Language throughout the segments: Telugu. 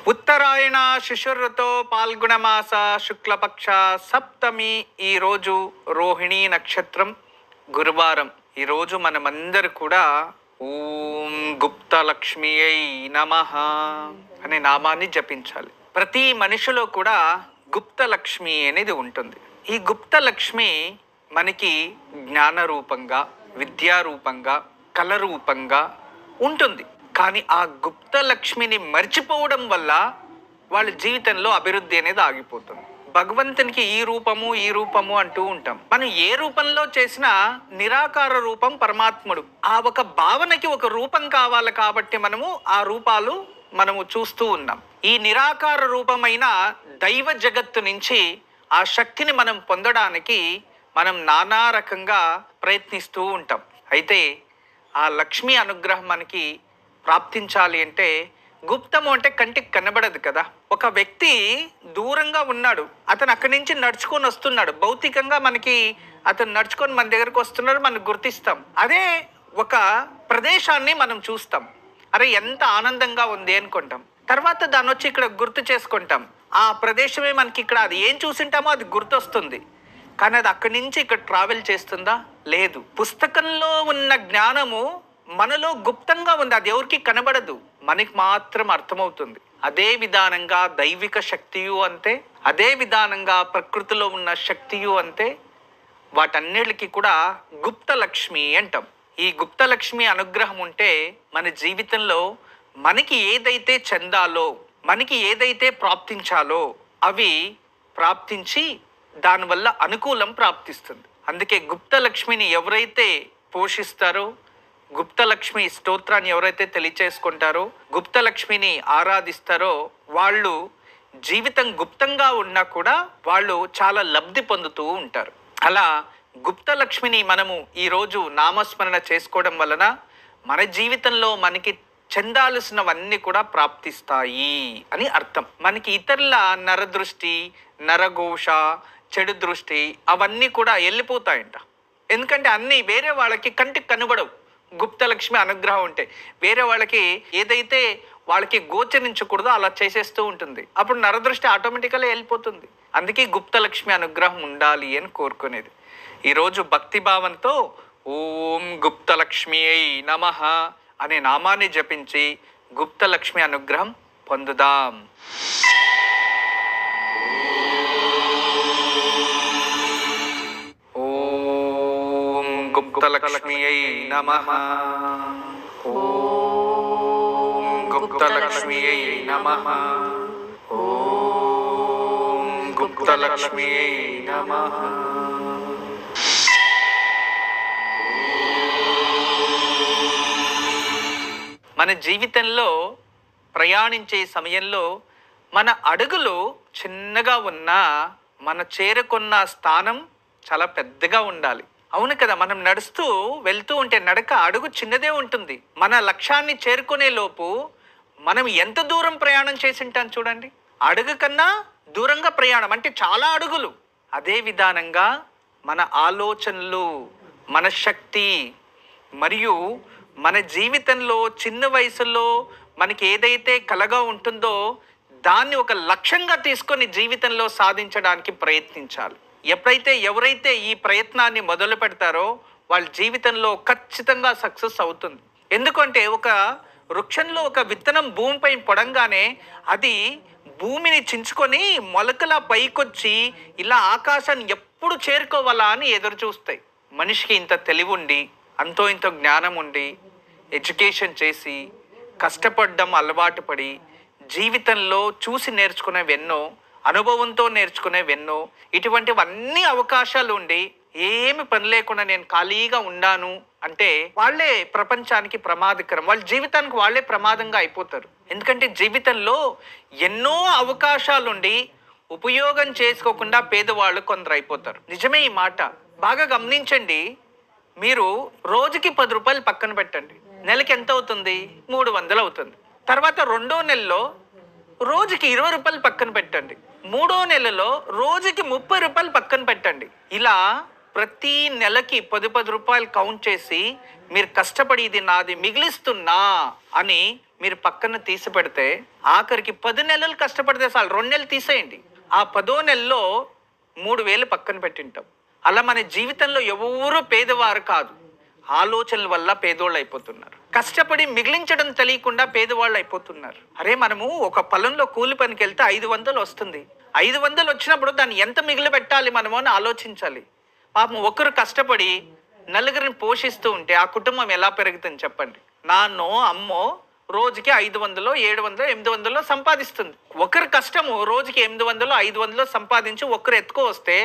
ఉత్తరాయణ శిశుర్ఋతో పాల్గొనమాస శుక్లపక్ష సప్తమి. ఈరోజు రోహిణీ నక్షత్రం, గురువారం. ఈరోజు మనమందరూ కూడా ఓం గుప్తలక్ష్మియై నమః అనే నామాన్ని జపించాలి. ప్రతి మనిషిలో కూడా గుప్తలక్ష్మి అనేది ఉంటుంది. ఈ గుప్తలక్ష్మి మనకి జ్ఞాన రూపంగా, విద్యా రూపంగా, కళ రూపంగా ఉంటుంది. కానీ ఆ గుప్త లక్ష్మిని మర్చిపోవడం వల్ల వాళ్ళ జీవితంలో అభివృద్ధి అనేది ఆగిపోతుంది. భగవంతునికి ఈ రూపము అంటూ ఉంటాం. మనం ఏ రూపంలో చేసినా నిరాకార రూపం పరమాత్ముడు. ఆ ఒక భావనకి ఒక రూపం కావాలి కాబట్టి ఆ రూపాలు మనము చూస్తూ ఉన్నాం. ఈ నిరాకార రూపమైన దైవ జగత్తు నుంచి ఆ శక్తిని మనం పొందడానికి మనం నానా రకంగా ప్రయత్నిస్తూ ఉంటాం. అయితే ఆ లక్ష్మీ అనుగ్రహం మనకి ప్రాప్తించాలి అంటే గుప్తము అంటే కంటికి కనబడదు కదా. ఒక వ్యక్తి దూరంగా ఉన్నాడు, అతను అక్కడి నుంచి నడుచుకొని వస్తున్నాడు. భౌతికంగా మనకి అతను నడుచుకొని మన దగ్గరకు వస్తున్నాడు, మనం గుర్తిస్తాం. అదే ఒక ప్రదేశాన్ని మనం చూస్తాం, అరే ఎంత ఆనందంగా ఉంది అనుకుంటాం. తర్వాత దాన్ని వచ్చి ఇక్కడ గుర్తు చేసుకుంటాం. ఆ ప్రదేశమే మనకి ఇక్కడ అది ఏం చూసింటామో అది గుర్తొస్తుంది. కానీ అది అక్కడి నుంచి ఇక్కడ ట్రావెల్ చేస్తుందా? లేదు. పుస్తకంలో ఉన్న జ్ఞానము మనలో గుప్తంగా ఉంది, అది ఎవరికి కనబడదు, మనకి మాత్రం అర్థమవుతుంది. అదే విధానంగా దైవిక శక్తియు అంతే, అదే విధానంగా ప్రకృతిలో ఉన్న శక్తియు అంతే. వాటన్నిటికీ కూడా గుప్త లక్ష్మి అంటాం. ఈ గుప్త లక్ష్మి అనుగ్రహం ఉంటే మన జీవితంలో మనకి ఏదైతే చెందాలో, మనకి ఏదైతే ప్రాప్తించాలో అవి ప్రాప్తించి దానివల్ల అనుకూలం ప్రాప్తిస్తుంది. అందుకే గుప్త లక్ష్మిని ఎవరైతే పోషిస్తారో, గుప్తలక్ష్మి స్తోత్రాన్ని ఎవరైతే తెలియచేసుకుంటారో, గుప్తలక్ష్మిని ఆరాధిస్తారో వాళ్ళు జీవితం గుప్తంగా ఉన్నా కూడా వాళ్ళు చాలా లబ్ధి పొందుతూ ఉంటారు. అలా గుప్తలక్ష్మిని మనము ఈరోజు నామస్మరణ చేసుకోవడం వలన మన జీవితంలో మనకి చెందాల్సినవన్నీ కూడా ప్రాప్తిస్తాయి అని అర్థం. మనకి ఇతరుల నరదృష్టి, నరఘోష, చెడు దృష్టి అవన్నీ కూడా వెళ్ళిపోతాయంట. ఎందుకంటే అన్నీ వేరే వాళ్ళకి కంటికి కనబడవు. గుప్తలక్ష్మి అనుగ్రహం ఉంటే వేరే వాళ్ళకి ఏదైతే వాళ్ళకి గోచరించకూడదో అలా చేసేస్తూ ఉంటుంది. అప్పుడు నరదృష్టి ఆటోమేటిక్గా వెళ్ళిపోతుంది. అందుకే గుప్తలక్ష్మి అనుగ్రహం ఉండాలి అని కోరుకునేది. ఈరోజు భక్తిభావంతో ఓం గుప్తలక్ష్మియై నమః అనే నామాన్ని జపించి గుప్తలక్ష్మి అనుగ్రహం పొందుదాం. గుప్తలక్ష్మియై నమః. ఓం గుప్తలక్ష్మియై నమః. ఓం గుప్తలక్ష్మియై నమః. మన జీవితంలో ప్రయాణించే సమయంలో మన అడుగులు చిన్నగా ఉన్నా మన చేరుకున్న స్థానం చాలా పెద్దగా ఉండాలి. అవును కదా. మనం నడుస్తూ వెళ్తూ ఉంటే నడక అడుగు చిన్నదే ఉంటుంది. మన లక్ష్యాన్ని చేరుకునే లోపు మనం ఎంత దూరం ప్రయాణం చేసి ఉంటాం చూడండి. అడుగు కన్నా దూరంగా ప్రయాణం అంటే చాలా అడుగులు. అదే విధానంగా మన ఆలోచనలు, మన శక్తి మరియు మన జీవితంలో చిన్న వయసులో మనకి ఏదైతే కలగా ఉంటుందో దాన్ని ఒక లక్ష్యంగా తీసుకొని జీవితంలో సాధించడానికి ప్రయత్నించాలి. ఎవరైతే ఈ ప్రయత్నాన్ని మొదలు పెడతారో వాళ్ళ జీవితంలో ఖచ్చితంగా సక్సెస్ అవుతుంది. ఎందుకంటే ఒక వృక్షంలో ఒక విత్తనం భూమిపై పడంగానే అది భూమిని చించుకొని మొలకలా పైకొచ్చి ఇలా ఆకాశాన్ని ఎప్పుడు చేరుకోవాలా అని ఎదురు చూస్తాయి. మనిషికి ఇంత తెలివి ఉండి, అంతో ఇంతో జ్ఞానం ఉండి, ఎడ్యుకేషన్ చేసి కష్టపడడం అలవాటు పడి జీవితంలో చూసి నేర్చుకునేవెన్నో, అనుభవంతో నేర్చుకునేవెన్నో, ఇటువంటివన్నీ అవకాశాలు ఉండి ఏమి పని లేకుండా నేను ఖాళీగా ఉన్నాను అంటే వాళ్ళే ప్రపంచానికి ప్రమాదకరం. వాళ్ళ జీవితానికి వాళ్ళే ప్రమాదంగా అయిపోతారు. ఎందుకంటే జీవితంలో ఎన్నో అవకాశాలుండి ఉపయోగం చేసుకోకుండా పేదవాళ్ళు కొందరు అయిపోతారు. నిజమే ఈ మాట. బాగా గమనించండి. మీరు రోజుకి 10 రూపాయలు పక్కన పెట్టండి, నెలకి ఎంత అవుతుంది? 300 అవుతుంది. తర్వాత రెండో నెలలో రోజుకి 20 రూపాయలు పక్కన పెట్టండి, మూడో నెలలో రోజుకి 30 రూపాయలు పక్కన పెట్టండి. ఇలా ప్రతి నెలకి 10 రూపాయలు కౌంట్ చేసి మీరు కష్టపడి ఇది నాది మిగిలిస్తున్నా అని మీరు పక్కన తీసి పెడితే ఆఖరికి 10 నెలలు కష్టపడితే చాలు, 2 నెలలు తీసేయండి, ఆ 10వ నెలలో 3,000 పక్కన పెట్టింటాం. అలా మన జీవితంలో ఎవరూ పేదవారు కాదు, ఆలోచనల వల్ల పేదోళ్ళు అయిపోతున్నారు. కష్టపడి మిగిలించడం తెలియకుండా పేదవాళ్ళు అయిపోతున్నారు. అరే మనము ఒక పొలంలో కూలి పనికి వెళ్తే 500 వస్తుంది, 500 వచ్చినప్పుడు దాన్ని ఎంత మిగిలి పెట్టాలి మనము అని ఆలోచించాలి. పాపం ఒకరు కష్టపడి నలుగురిని పోషిస్తూ ఉంటే ఆ కుటుంబం ఎలా పెరుగుతుంది చెప్పండి. నాన్నో అమ్మో రోజుకి 500, 700, 800 సంపాదిస్తుంది. ఒకరి కష్టము రోజుకి 800, 500 సంపాదించి ఒకరు ఎత్తుకో వస్తే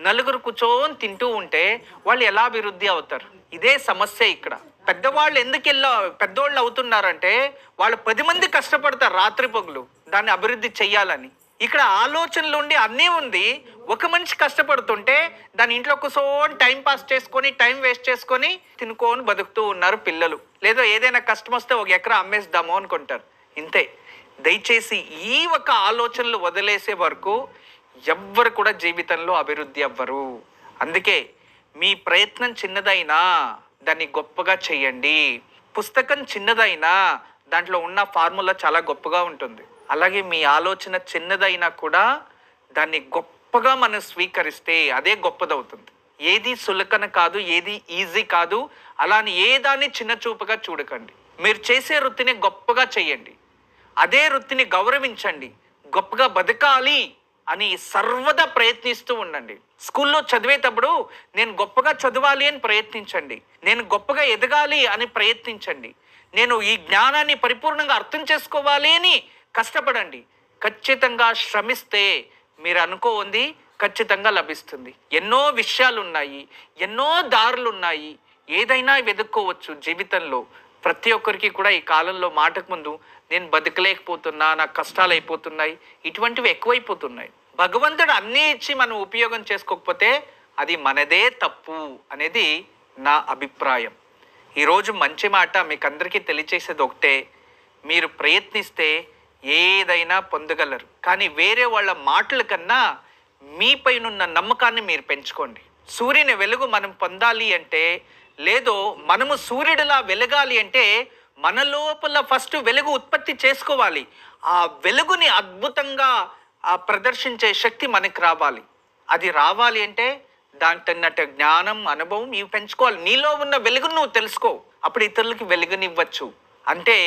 నలుగురు కూర్చొని తింటూ ఉంటే వాళ్ళు ఎలా అభివృద్ధి అవుతారు? ఇదే సమస్య ఇక్కడ. పెద్దవాళ్ళు ఎందుకు పెద్దోళ్ళు అవుతున్నారంటే వాళ్ళు 10 మంది కష్టపడతారు రాత్రి పగులు దాన్ని అభివృద్ధి చెయ్యాలని. ఇక్కడ ఆలోచనలు ఉండి అన్నీ ఉంది, ఒక మనిషి కష్టపడుతుంటే దాని ఇంట్లో కూర్చొని టైం పాస్ చేసుకొని టైం వేస్ట్ చేసుకొని తినుకొని బతుకుతూ ఉన్నారు పిల్లలు. లేదో ఏదైనా కష్టం వస్తే 1 ఎకరా అమ్మేద్దాము అనుకుంటారు. ఇంతే. దయచేసి ఈ ఒక ఆలోచనలు వదిలేసే వరకు ఎవ్వరు కూడా జీవితంలో అభివృద్ధి అవ్వరు. అందుకే మీ ప్రయత్నం చిన్నదైనా దాన్ని గొప్పగా చేయండి. పుస్తకం చిన్నదైనా దాంట్లో ఉన్న ఫార్ములా చాలా గొప్పగా ఉంటుంది. అలాగే మీ ఆలోచన చిన్నదైనా కూడా దాన్ని గొప్పగా మనం స్వీకరిస్తే అదే గొప్పదవుతుంది. ఏది సులకన కాదు, ఏది ఈజీ కాదు, అలాని ఏ దాన్ని చిన్న చూపుగా చూడకండి. మీరు చేసే వృత్తిని గొప్పగా చేయండి, అదే వృత్తిని గౌరవించండి. గొప్పగా బతకాలి అని సర్వదా ప్రయత్నిస్తూ ఉండండి. స్కూల్లో చదివేటప్పుడు నేను గొప్పగా చదవాలి అని ప్రయత్నించండి, నేను గొప్పగా ఎదగాలి అని ప్రయత్నించండి, నేను ఈ జ్ఞానాన్ని పరిపూర్ణంగా అర్థం చేసుకోవాలి అని కష్టపడండి. ఖచ్చితంగా శ్రమిస్తే మీరు అనుకోండి ఖచ్చితంగా లభిస్తుంది. ఎన్నో విషయాలు ఉన్నాయి, ఎన్నో దారులు ఉన్నాయి, ఏదైనా వెతుక్కోవచ్చు జీవితంలో. ప్రతి ఒక్కరికి కూడా ఈ కాలంలో మాటకు ముందు నేను బతకలేకపోతున్నా, నాకు కష్టాలు అయిపోతున్నాయి, ఇటువంటివి ఎక్కువైపోతున్నాయి. భగవంతుడు అన్నీ ఇచ్చి మనం ఉపయోగం చేసుకోకపోతే అది మనదే తప్పు అనేది నా అభిప్రాయం. ఈరోజు మంచి మాట మీకు అందరికీ తెలియచేసేది ఒకటే, మీరు ప్రయత్నిస్తే ఏదైనా పొందగలరు. కానీ వేరే వాళ్ళ మాటల కన్నా మీపైనున్న నమ్మకాన్ని మీరు పెంచుకోండి. సూర్యుని వెలుగు మనం పొందాలి అంటే, లేదో మనము సూర్యుడిలా వెలగాలి అంటే మన లోపల ఫస్ట్ వెలుగు ఉత్పత్తి చేసుకోవాలి. ఆ వెలుగుని అద్భుతంగా ప్రదర్శించే శక్తి మనకు రావాలి. అది రావాలి అంటే దాంట్లో జ్ఞానం, అనుభవం ఇవి పెంచుకోవాలి. నీలో ఉన్న వెలుగును నువ్వు తెలుసుకో, అప్పుడు ఇతరులకి వెలుగునివ్వచ్చు. అంటే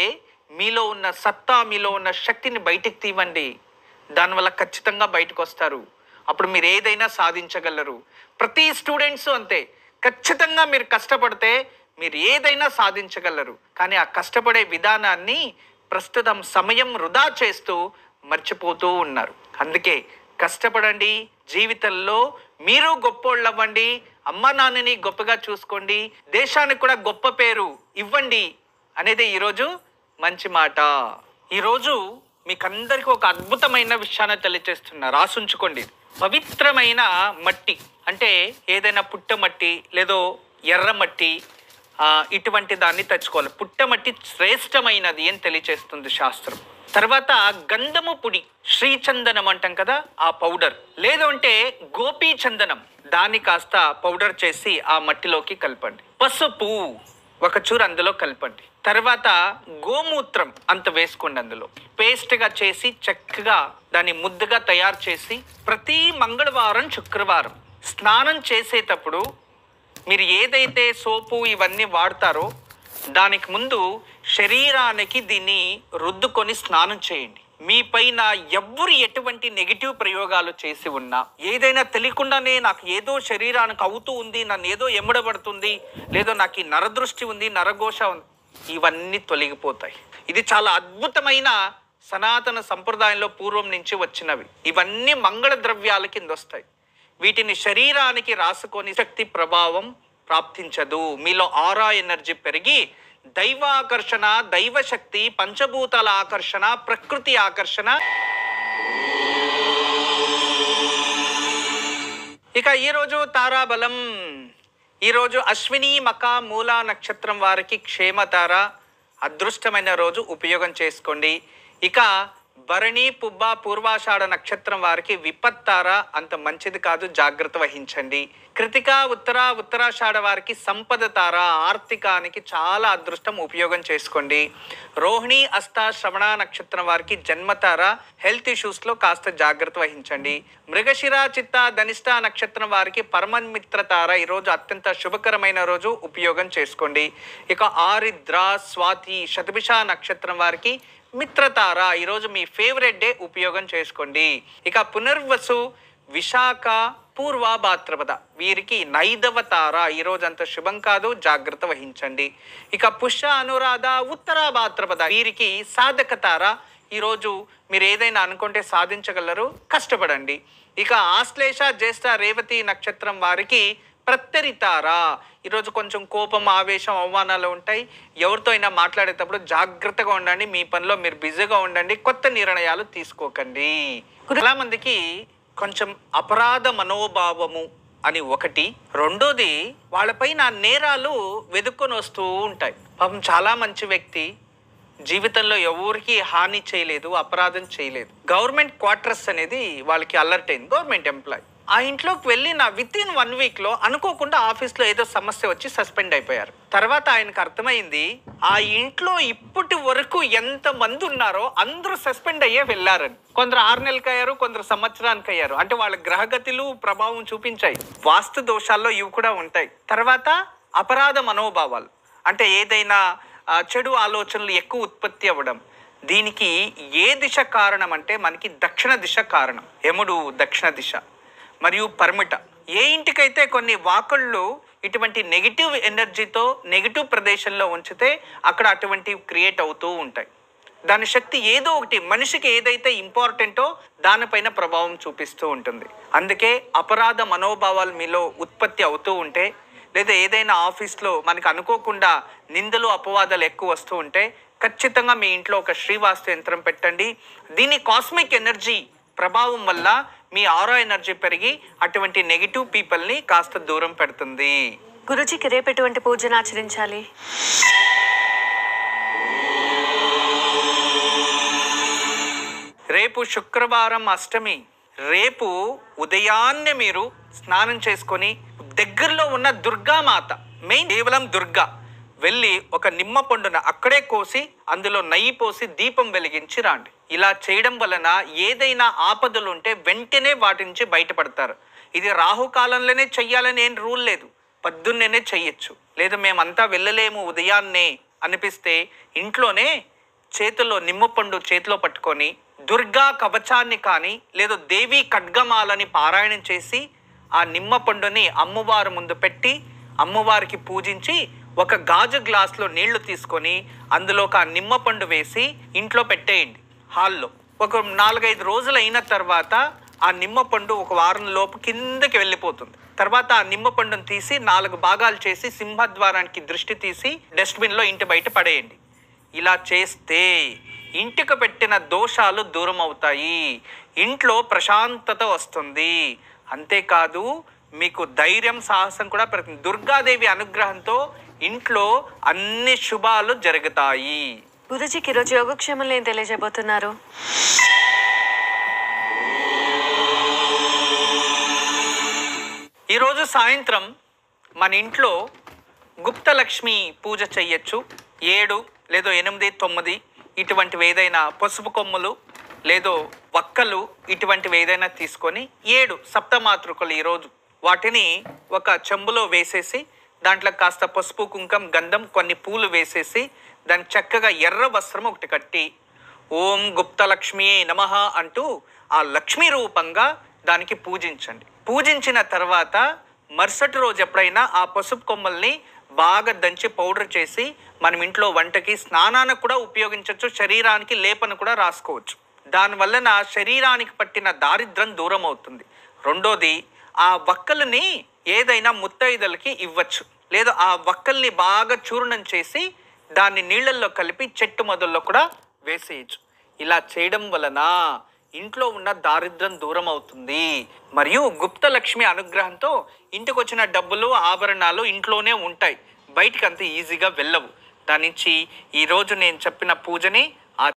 మీలో ఉన్న సత్తా, మీలో ఉన్న శక్తిని బయటికి తీవండి. దానివల్ల ఖచ్చితంగా బయటకు వస్తారు. అప్పుడు మీరు ఏదైనా సాధించగలరు. ప్రతి స్టూడెంట్స్ అంతే, ఖచ్చితంగా మీరు కష్టపడితే మీరు ఏదైనా సాధించగలరు. కానీ ఆ కష్టపడే విధానాన్ని ప్రస్తుతం సమయం వృధా చేస్తూ మర్చిపోతూ ఉన్నారు. అందుకే కష్టపడండి, జీవితంలో మీరు గొప్పోళ్ళు అవ్వండి, అమ్మ నాన్నని గొప్పగా చూసుకోండి, దేశానికి కూడా గొప్ప పేరు ఇవ్వండి అనేది ఈరోజు మంచి మాట. ఈరోజు మీకు అందరికీ ఒక అద్భుతమైన విషయాన్ని తెలియజేస్తున్నా, రాసుంచుకోండి. పవిత్రమైన మట్టి అంటే ఏదైనా పుట్టమట్టి లేదో ఎర్రమట్టి ఇటువంటి దాన్ని తెచ్చుకోవాలి. పుట్టమట్టి శ్రేష్టమైనది అని తెలియజేస్తుంది శాస్త్రం. తర్వాత గంధము పొడి, శ్రీచందనం అంటాం కదా, ఆ పౌడర్, లేదు అంటే గోపీ చందనం, దాన్ని కాస్త పౌడర్ చేసి ఆ మట్టిలోకి కలపండి. పసుపు ఒక చూరు అందులో కలపండి. తర్వాత గోమూత్రం అంత వేసుకోండి, అందులో పేస్ట్గా చేసి చక్కగా దాన్ని ముద్దగా తయారు చేసి ప్రతి మంగళవారం, శుక్రవారం స్నానం చేసేటప్పుడు మీరు ఏదైతే సోపు ఇవన్నీ వాడతారో దానికి ముందు శరీరానికి దీన్ని రుద్దుకొని స్నానం చేయండి. మీ పైన ఎవ్వరు ఎటువంటి నెగిటివ్ ప్రయోగాలు చేసి ఉన్నా, ఏదైనా తెలియకుండానే నాకు ఏదో శరీరానికి అవుతూ ఉంది, నన్ను ఏదో ఎమ్మడబడుతుంది, లేదో నాకు ఈ నరదృష్టి ఉంది, నరఘోష ఉంది, ఇవన్నీ తొలగిపోతాయి. ఇది చాలా అద్భుతమైన సనాతన సంప్రదాయంలో పూర్వం నుంచి వచ్చినవి. ఇవన్నీ మంగళ ద్రవ్యాల కింద వస్తాయి. వీటిని శరీరానికి రాసుకొని శక్తి ప్రభావం ప్రాప్తించదు. మీలో ఆరా ఎనర్జీ పెరిగి దైవాకర్షణ, దైవశక్తి, పంచభూతాల ఆకర్షణ, ప్రకృతి ఆకర్షణ. ఇక ఈరోజు తారాబలం, ఈరోజు అశ్విని, మక, మూల నక్షత్రం వారికి క్షేమతార, అదృష్టమైన రోజు, ఉపయోగం చేసుకోండి. ఇక భరణి, పుబ్బ, పూర్వాషాఢ నక్షత్రం వారికి విపత్తార అంత మంచిది కాదు, జాగ్రత్త వహించండి. కృతిక, ఉత్తరాషాఢ వారికి సంపద తార, ఆర్థికానికి చాలా అదృష్టం, ఉపయోగం చేసుకోండి. రోహిణి, అష్ట, శ్రవణ నక్షత్రం వారికి జన్మతార, హెల్త్ ఇష్యూస్లో కాస్త జాగ్రత్త వహించండి. మృగశిర, చిత్త, ధనిష్ట నక్షత్రం వారికి పరమమిత్ర తార, ఈరోజు అత్యంత శుభకరమైన రోజు, ఉపయోగం చేసుకోండి. ఇక ఆరిద్ర, స్వాతి, శతభిష నక్షత్రం వారికి మిత్రతార, ఈరోజు మీ ఫేవరెట్ డే, ఉపయోగం చేసుకోండి. ఇక పునర్వసు, విశాఖ, పూర్వ, భాద్రపద వీరికి నైదవ తార, ఈరోజు అంత శుభం కాదు, జాగ్రత్త వహించండి. ఇక పుష్య, అనురాధ, ఉత్తర భాద్రపద వీరికి సాధక తార, ఈరోజు మీరు ఏదైనా అనుకుంటే సాధించగలరు, కష్టపడండి. ఇక ఆశ్లేష, జ్యేష్ఠ, రేవతి నక్షత్రం వారికి ప్రత్యరితారా, ఈరోజు కొంచెం కోపం, ఆవేశం, అవమానాలు ఉంటాయి. ఎవరితో అయినా మాట్లాడేటప్పుడు జాగ్రత్తగా ఉండండి, మీ పనిలో మీరు బిజీగా ఉండండి, కొత్త నిర్ణయాలు తీసుకోకండి. చాలా మందికి కొంచెం అపరాధ మనోభావము అని ఒకటి, రెండోది వాళ్ళపైన నేరాలు వెతుక్కొని వస్తూ ఉంటాయి. పాపం చాలా మంచి వ్యక్తి, జీవితంలో ఎవరికి హాని చేయలేదు, అపరాధం చేయలేదు. గవర్నమెంట్ క్వార్టర్స్ అనేది వాళ్ళకి అలర్ట్ అయింది, గవర్నమెంట్ ఎంప్లాయ్. ఆ ఇంట్లోకి వెళ్ళిన విత్ ఇన్ 1 వీక్లో అనుకోకుండా ఆఫీస్లో ఏదో సమస్య వచ్చి సస్పెండ్ అయిపోయారు. తర్వాత ఆయనకు అర్థమైంది, ఆ ఇంట్లో ఇప్పటి వరకు ఎంతమంది ఉన్నారో అందరూ సస్పెండ్ అయ్యే వెళ్ళారని. కొందరు 6 నెలలకు అయ్యారు, కొందరు సంవత్సరానికి అయ్యారు. అంటే వాళ్ళ గ్రహగతులు ప్రభావం చూపించాయి. వాస్తు దోషాల్లో ఇవి కూడా ఉంటాయి. తర్వాత అపరాధ మనోభావాలు, అంటే ఏదైనా చెడు ఆలోచనలు ఎక్కువ ఉత్పత్తి అవ్వడం. దీనికి ఏ దిశ కారణం అంటే మనకి దక్షిణ దిశ కారణం. యముడు దక్షిణ దిశ మరియు పర్మిట. ఏ ఇంటికైతే కొన్ని వాకళ్ళు ఇటువంటి నెగిటివ్ ఎనర్జీతో నెగిటివ్ ప్రదేశంలో ఉంచితే అక్కడ అటువంటివి క్రియేట్ అవుతూ ఉంటాయి. దాని శక్తి ఏదో ఒకటి మనిషికి ఏదైతే ఇంపార్టెంటో దానిపైన ప్రభావం చూపిస్తూ ఉంటుంది. అందుకే అపరాధ మనోభావాలు మీలో ఉత్పత్తి అవుతూ ఉంటే, లేదా ఏదైనా ఆఫీస్లో మనకు అనుకోకుండా నిందలు, అపవాదాలు ఎక్కువ వస్తూ ఉంటే ఖచ్చితంగా మీ ఇంట్లో ఒక శ్రీవాస్తు యంత్రం పెట్టండి. దీని కాస్మిక్ ఎనర్జీ ప్రభావం వల్ల మీ ఆరా ఎనర్జీ పెరిగి అటువంటి నెగిటివ్ పీపుల్ని కాస్త దూరం పెడుతుంది. గురుజీకి రేపు ఎటువంటి పూజను ఆచరించాలి? రేపు శుక్రవారం, అష్టమి. రేపు ఉదయాన్నే మీరు స్నానం చేసుకొని దగ్గరలో ఉన్న దుర్గామాత, మెయిన్ కేవలం దుర్గా, వెళ్ళి ఒక నిమ్మ పండున అక్కడే కోసి అందులో నెయ్యి పోసి దీపం వెలిగించి రాండి. ఇలా చేయడం వలన ఏదైనా ఆపదలు ఉంటే వెంటనే వాటి నుంచి బయటపడతారు. ఇది రాహుకాలంలోనే చెయ్యాలని ఏం రూల్ లేదు, పొద్దున్నేనే చెయ్యొచ్చు. లేదా మేమంతా వెళ్ళలేము ఉదయాన్నే అనిపిస్తే ఇంట్లోనే చేతిలో నిమ్మపండు చేతిలో పట్టుకొని దుర్గా కవచాన్ని కానీ లేదా దేవి ఖడ్గమాలని పారాయణం చేసి ఆ నిమ్మపండుని అమ్మవారి ముందు పెట్టి అమ్మవారికి పూజించి ఒక గాజు గ్లాస్లో నీళ్లు తీసుకొని అందులో ఒక నిమ్మపండు వేసి ఇంట్లో పెట్టేయండి హాల్లో. ఒక 4-5 రోజులు అయిన తర్వాత ఆ నిమ్మపండు ఒక వారం లోపు కిందకి వెళ్ళిపోతుంది. తర్వాత ఆ నిమ్మపండును తీసి 4 భాగాలు చేసి సింహద్వారానికి దృష్టి తీసి డస్ట్బిన్లో ఇంటి బయట పడేయండి. ఇలా చేస్తే ఇంటికి పెట్టిన దోషాలు దూరం అవుతాయి, ఇంట్లో ప్రశాంతత వస్తుంది. అంతేకాదు మీకు ధైర్యం, సాహసం కూడా పెరుగుతుంది. దుర్గాదేవి అనుగ్రహంతో ఇంట్లో అన్ని శుభాలు జరుగుతాయి. గురుజీకి ఈరోజు యోగక్షేమంలో ఏం తెలియజేయబోతున్నారు? ఈరోజు సాయంత్రం మన ఇంట్లో గుప్తలక్ష్మి పూజ చెయ్యొచ్చు. 7 లేదో 8, 9 ఇటువంటివి ఏదైనా పసుపు కొమ్ములు లేదో వక్కలు ఇటువంటివి ఏదైనా తీసుకొని 7 సప్తమాతృకలు ఈరోజు వాటిని ఒక చెంబులో వేసేసి దాంట్లో కాస్త పసుపు, కుంకం, గంధం, కొన్ని పూలు వేసేసి దాన్ని చక్కగా ఎర్ర వస్త్రం ఒకటి కట్టి ఓం గుప్తలక్ష్మి నమః అంటూ ఆ లక్ష్మీ రూపంగా దానికి పూజించండి. పూజించిన తర్వాత మరుసటి రోజు ఎప్పుడైనా ఆ పసుపు కొమ్మల్ని బాగా దంచి పౌడర్ చేసి మనం ఇంట్లో వంటకి, స్నానానికి కూడా ఉపయోగించవచ్చు. శరీరానికి లేపన కూడా రాసుకోవచ్చు. దానివల్ల నా శరీరానికి పట్టిన దారిద్రం దూరం అవుతుంది. రెండోది, ఆ వక్కల్ని ఏదైనా ముత్తైదులకి ఇవ్వచ్చు. లేదా ఆ వక్కల్ని బాగా చూర్ణం చేసి దాన్ని నీళ్ళల్లో కలిపి చెట్టు మొదల్లో కూడా వేసేయచ్చు. ఇలా చేయడం వలన ఇంట్లో ఉన్న దారిద్రం దూరం అవుతుంది. మరియు గుప్తలక్ష్మి అనుగ్రహంతో ఇంటికి వచ్చిన డబ్బులు, ఆభరణాలు ఇంట్లోనే ఉంటాయి, బయటికి అంత ఈజీగా వెళ్ళవు. దాని నుంచి ఈరోజు నేను చెప్పిన పూజని